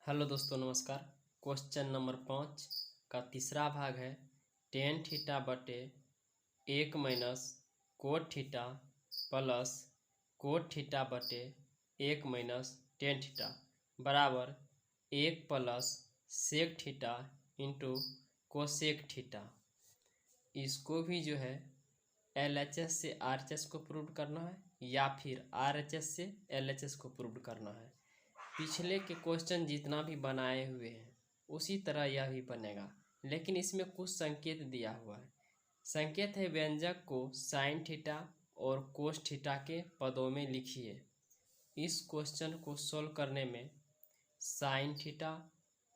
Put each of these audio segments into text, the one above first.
Hello दोस्तों, नमस्कार। Question number 5 का तीसरा भाग है टेन थीटा बटे 1 - cot theta plus cot theta बटे 1 - टेन थीटा बराबर 1 plus sec theta into cosec theta. इसको भी जो है LHS से RHS को प्रूव करना है या फिर RHS से LHS को प्रूव करना है। पिछले के क्वेश्चन जितना भी बनाए हुए हैं उसी तरह यह भी बनेगा, लेकिन इसमें कुछ संकेत दिया हुआ है। संकेत है व्यंजक को साइन थीटा और कोस थीटा के पदों में लिखिए। इस क्वेश्चन को सोल्व करने में साइन थीटा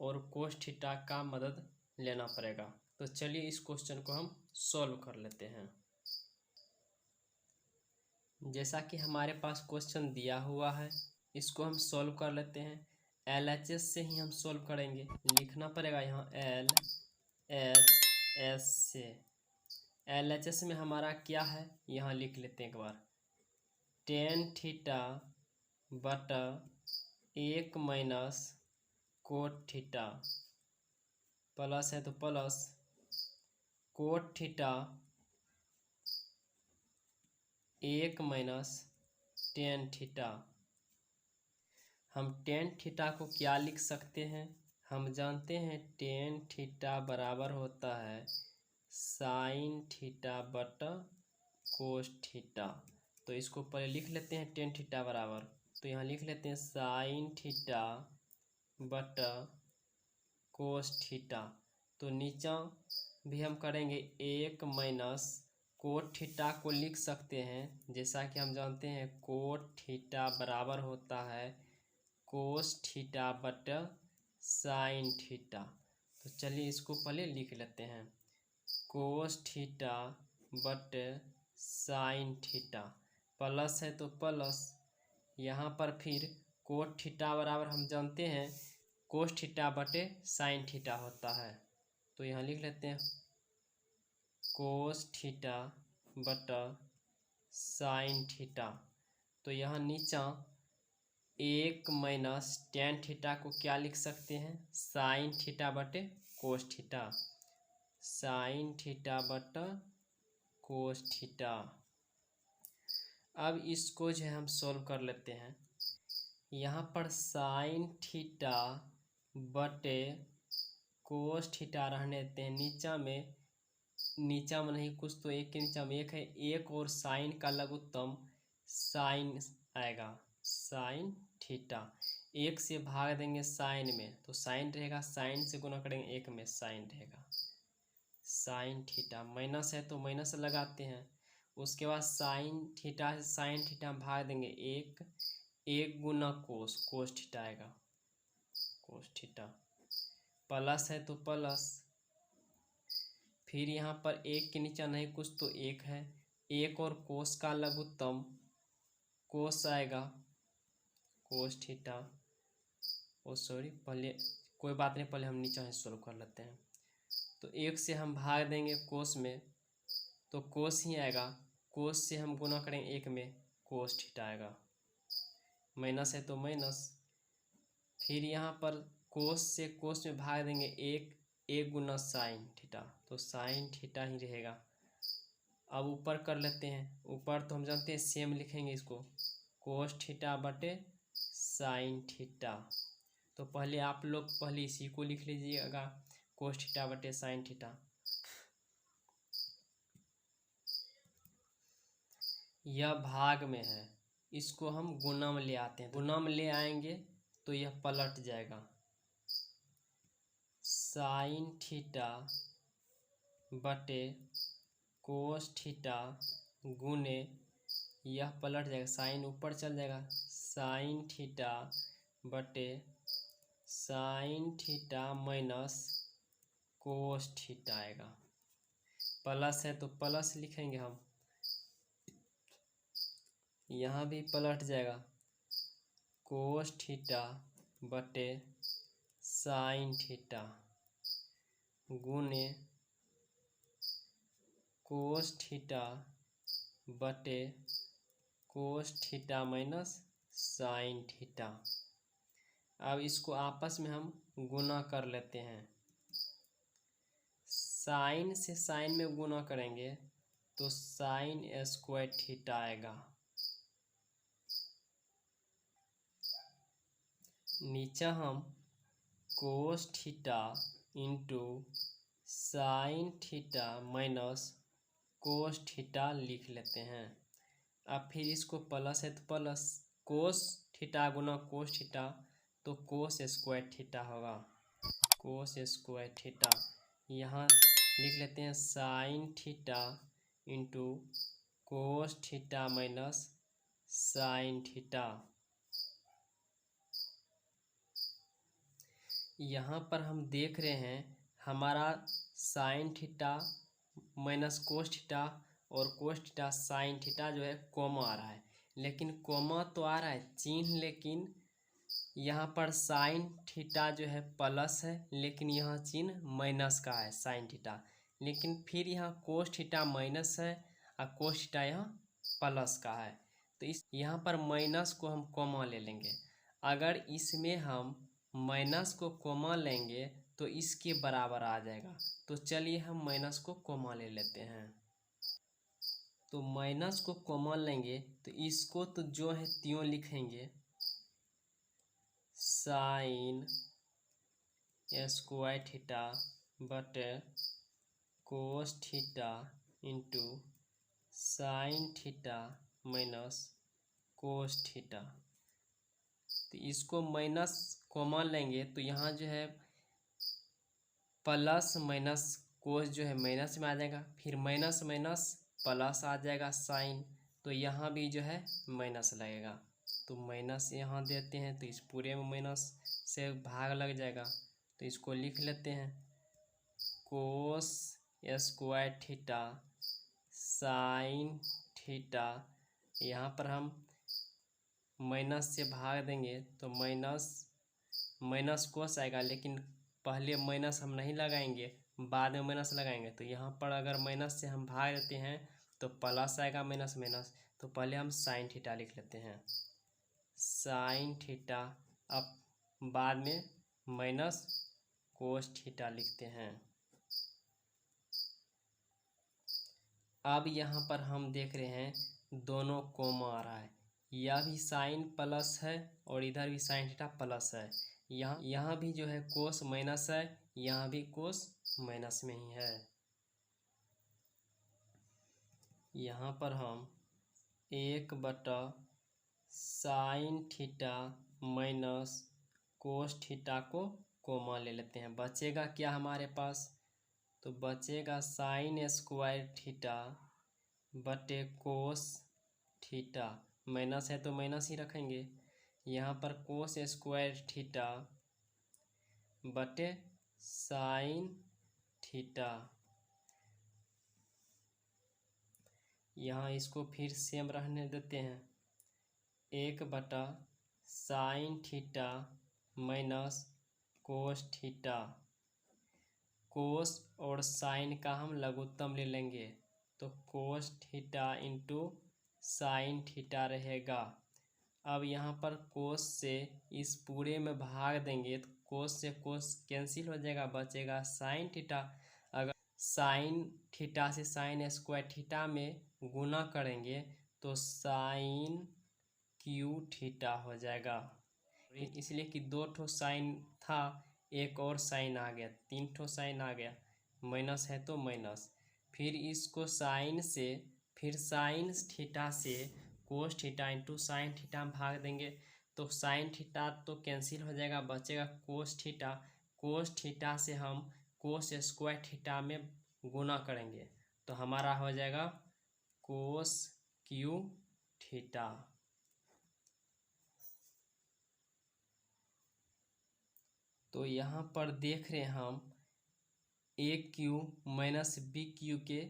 और कोस थीटा का मदद लेना पड़ेगा। तो चलिए इस क्वेश्चन को हम सोल्व कर लेते हैं। जैसा कि हमारे पास क्वेश्चन दिया हुआ है, इसको हम सोल्व कर लेते हैं। LHS से ही हम सोल्व करेंगे। लिखना पड़ेगा यहाँ LHS से। LHS में हमारा क्या है यहाँ लिख लेते हैं एक बार। टेन थीटा बटा 1 - कोट थीटा प्लस है तो plus cot theta 1 - tan theta. हम टेन थीटा को क्या लिख सकते हैं? हम जानते हैं टेन थीटा बराबर होता है साइन थीटा बटा कोस थीटा। तो इसको पहले लिख लेते हैं टेन थीटा बराबर। तो यहाँ लिख लेते हैं साइन थीटा बटा कोस थीटा। तो नीचा भी हम करेंगे 1 - कोट थीटा को लिख सकते हैं, जैसा कि हम जानते हैं कोट थीटा बराबर होता है कोस थीटा बटा साइन थीटा। तो चलिए इसको पहले लिख लेते हैं कोस थीटा बटे साइन थीटा प्लस है तो प्लस यहाँ पर फिर कोट थीटा बराबर हम जानते हैं कोस थीटा बटे साइन थीटा होता है। तो यहाँ लिख लेते हैं कोस थीटा बटा साइन थीटा। तो यहाँ नीचा 1 - टेन थीटा को क्या लिख सकते हैं? साइन थीटा बटे कोस थीटा। साइन थीटा बटा कोस थीटा। अब इसको जो है हम सोल्व कर लेते हैं। यहाँ पर साइन थीटा बटे कोस थीटा रहने देते हैं। नीचा में नहीं, कुछ तो एक के नीचा में एक है, एक और साइन का लघुत्तम साइन आएगा साइन थीटा। एक से भाग देंगे साइन में तो साइन रहेगा, साइन से गुना करेंगे एक में साइन रहेगा साइन थीटा। माइनस है तो माइनस लगाते हैं। उसके बाद साइन थीटा से साइन थीटा भाग देंगे एक गुना कोस, कोस थीटा आएगा कोस थीटा। प्लस है तो प्लस, फिर यहाँ पर एक के नीचे नहीं कुछ तो एक है, एक और कोस का लघुत्तम कोस आएगा कोस थीटा। ओ सॉरी, पहले कोई बात नहीं, पहले हम नीचे ही सोल्व कर लेते हैं। तो एक से हम भाग देंगे कोस में तो कोस ही आएगा, कोस से हम गुना करेंगे एक में कोस थीटा आएगा। माइनस है तो माइनस, फिर यहाँ पर कोस से कोस में भाग देंगे एक गुना साइन थीटा तो साइन थीटा ही रहेगा। अब ऊपर कर लेते हैं। ऊपर तो हम जानते हैं सेम लिखेंगे इसको कोस थीटा बटे साइन थीटा। तो पहले आप लोग पहले इसी को लिख लीजिएगा कोस थीटा बटे साइन थीटा। यह भाग में है, इसको हम गुणा में ले आते हैं। गुणा में ले आएंगे तो यह पलट जाएगा साइन थीटा बटे कोस थीटा गुने, यह पलट जाएगा, साइन ऊपर चल जाएगा साइन थीटा बटे sign theta minus cos theta आएगा। प्लस है तो प्लस लिखेंगे हम, यहाँ भी पलट जाएगा कोस थीटा बटे साइन थीटा गुने कोस थीटा बटे cos theta minus sine theta. अब इसको आपस में हम गुना कर लेते हैं। साइन से साइन में गुना करेंगे तो साइन स्क्वायर थीटा आएगा। नीचे हम कोस theta into sine theta minus cos theta लिख लेते हैं। अब फिर इसको प्लस है तो प्लस कोस थीटा गुना कोस थीटा तो कोस स्क्वायर थीटा होगा। कोस स्क्वायर थीटा यहाँ लिख लेते हैं sine theta into cos theta minus sign theta. यहाँ पर हम देख रहे हैं हमारा sign theta minus cos theta और कोस थीटा साइन थीटा जो है कोमा आ रहा है, लेकिन कोमा तो आ रहा है चिन्ह, लेकिन यहाँ पर साइन थीटा जो है प्लस है, लेकिन यहाँ चिन्ह माइनस का है साइन थीटा, लेकिन फिर यहाँ कोस थीटा माइनस है और कोस थीटा यहाँ प्लस का है। तो इस यहाँ पर माइनस को हम कोमा ले लेंगे। अगर इसमें हम माइनस को कोमा लेंगे तो इसके बराबर आ जाएगा। तो चलिए हम माइनस को कोमा ले लेते हैं। तो माइनस को कोमा लेंगे तो इसको तो जो है त्यों लिखेंगे साइन स्क्वायर थीटा बटे कोस theta into sine theta minus cos theta. तो इसको माइनस कॉमन लेंगे तो यहाँ जो है प्लस माइनस कोस जो है माइनस में आ जाएगा, फिर माइनस माइनस प्लस आ जाएगा साइन, तो यहाँ भी जो है माइनस लगेगा। तो माइनस यहाँ देते हैं तो इस पूरे में माइनस से भाग लग जाएगा। तो इसको लिख लेते हैं cos square theta sine theta. यहाँ पर हम माइनस से भाग देंगे तो माइनस माइनस कोस आएगा, लेकिन पहले माइनस हम नहीं लगाएंगे, बाद में माइनस लगाएंगे। तो यहाँ पर अगर माइनस से हम भाग देते हैं तो प्लस आएगा माइनस माइनस। तो पहले हम साइन थीटा लिख लेते हैं साइन थीटा, अब बाद में माइनस कोस थीटा लिखते हैं। अब यहाँ पर हम देख रहे हैं दोनों कोमा आ रहा है, यह भी साइन प्लस है और इधर भी साइन थीटा प्लस है। यहाँ भी जो है कोस माइनस है, यहाँ भी कोस माइनस में ही है। यहाँ पर हम 1/साइन थीटा माइनस कोस थीटा को कोमा ले लेते हैं। बचेगा क्या हमारे पास, तो बचेगा साइन स्क्वायर थीटा बटे कोस थीटा। माइनस है तो माइनस ही रखेंगे। यहाँ पर कोस स्क्वायर थीटा बटे साइन थीटा। यहाँ इसको फिर सेम रहने देते हैं 1/साइन थीटा माइनस कोस थीटा। कोस और साइन का हम लघुत्तम ले लेंगे तो कोस थीटा इंटू साइन थीटा रहेगा। अब यहाँ पर कोस से इस पूरे में भाग देंगे तो कोस से कोस कैंसिल हो जाएगा, बचेगा साइन थीटा। अगर साइन थीटा से साइन स्क्वायर थीटा में गुना करेंगे तो साइन क्यू थीटा हो जाएगा। इसलिए कि 2 ठो साइन था, एक और साइन आ गया, 3 ठो साइन आ गया, माइनस है तो माइनस। फिर इसको साइन से फिर साइन थीटा से कोस थीटा इंटू साइन थीटा में भाग देंगे तो साइन थीटा तो कैंसिल हो जाएगा, बचेगा कोस थीटा। कोस थीटा से हम कोस स्क्वायर थीटा में गुना करेंगे तो हमारा हो जाएगा कोस क्यू थीटा। तो यहाँ पर देख रहे हैं हम A Q minus B Q के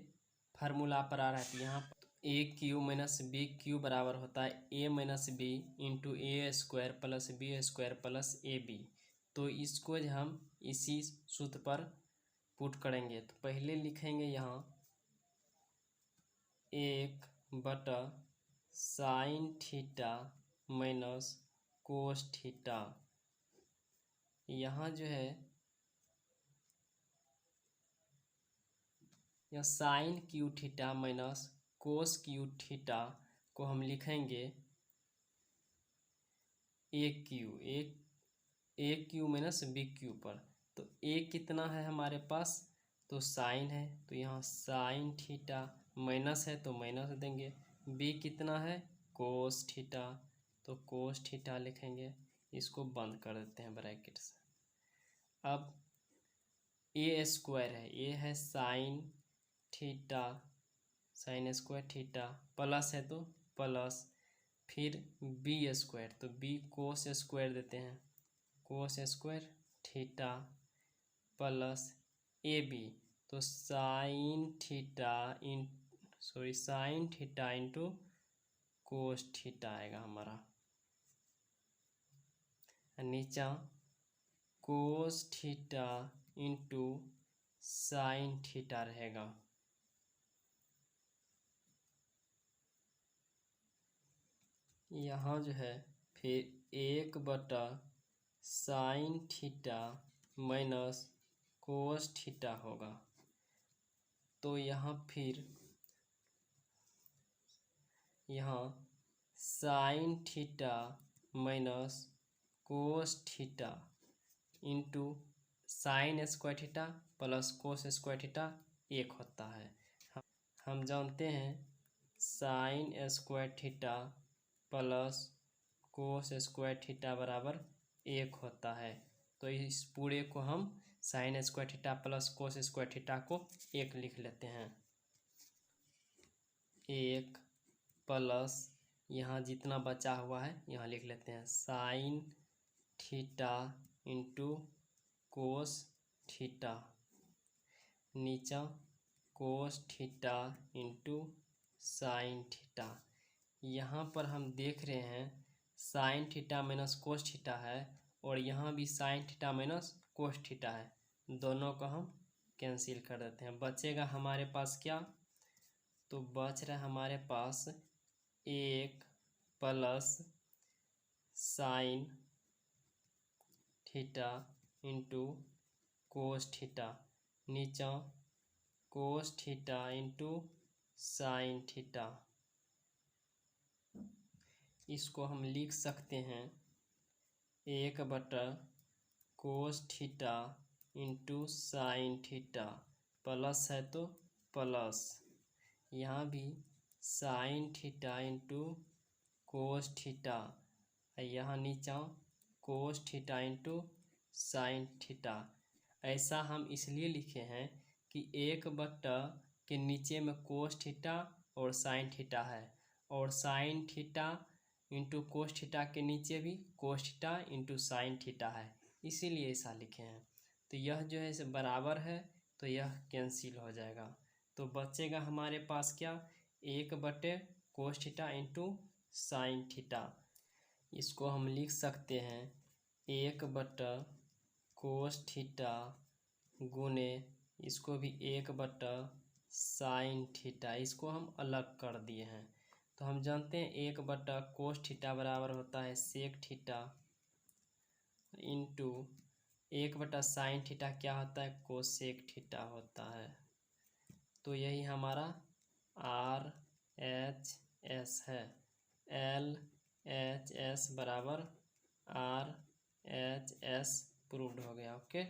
फार्मूला पर आ रहा है। यहाँ A Q minus B Q बराबर होता है A minus B into A square plus B square plus A B. तो इसको हम इसी सूत्र पर पुट करेंगे। तो पहले लिखेंगे यहाँ 1/साइन थीटा माइनस कोस थीटा यहाँ जो है यह sine cube theta minus cos cube theta को हम लिखेंगे a Q minus B cube पर। तो ए कितना है हमारे पास, तो साइन है, तो यहाँ साइन थीटा, माइनस है तो माइनस देंगे। बी कितना है, कोस थीटा, तो कोस थीटा लिखेंगे। इसको बंद कर देते हैं ब्रैकेट से। अब ए स्क्वायर है, ए है sine theta, sine square theta, plus है तो प्लस, फिर बी स्क्वायर, तो बी कोस स्क्वायर देते हैं, cos square theta, plus A B, तो sine theta sine theta into cos theta आएगा हमारा। नीचा cos theta into sine theta रहेगा। यहाँ जो है फिर 1/साइन थीटा माइनस कोस थीटा होगा। तो यहाँ फिर यहाँ sine theta minus cos theta into sine square theta plus कोस स्क्वायर थीटा 1 होता है। हम जानते हैं साइन स्क्वायर थीटा प्लस कोस स्क्वायर थीटा बराबर 1 होता है। तो इस पूरे को हम साइन स्क्वायर थीटा प्लस कोस स्क्वायर थीटा को 1 लिख लेते हैं। 1 प्लस यहाँ जितना बचा हुआ है यहाँ लिख लेते हैं, sine theta into cos theta, नीचा cos theta into sine theta. यहाँ पर हम देख रहे हैं sine theta minus cos theta है और यहाँ भी sine theta minus cos theta है, दोनों को हम कैंसिल कर देते हैं। बचेगा हमारे पास क्या, तो बच रहा है हमारे पास 1 plus sine theta into cos theta, नीचा cos theta into sine theta. इसको हम लिख सकते हैं 1/कोस theta into sine theta, plus है तो प्लस, यहाँ भी sine theta into cos theta, यहाँ नीचा cos theta into sine theta. ऐसा हम इसलिए लिखे हैं कि 1/, के नीचे में कोस थीटा और साइन थीटा है, और sign theta into cos theta के नीचे भी कोस थीटा इंटू साइन थीटा है, इसीलिए ऐसा लिखे हैं। तो यह जो है इसे बराबर है, तो यह कैंसिल हो जाएगा। तो बचेगा हमारे पास क्या, 1/कोस थीटा इंटू साइन थीटा। इसको हम लिख सकते हैं 1/कोस थीटा गुने, इसको भी 1/साइन थीटा, इसको हम अलग कर दिए हैं। तो हम जानते हैं 1/कोस थीटा बराबर होता है सेक थीटा इंटू 1/साइन थीटा क्या होता है, कोसेक थीटा होता है। तो यही हमारा RHS है, LHS बराबर RHS प्रूव्ड हो गया। ओके।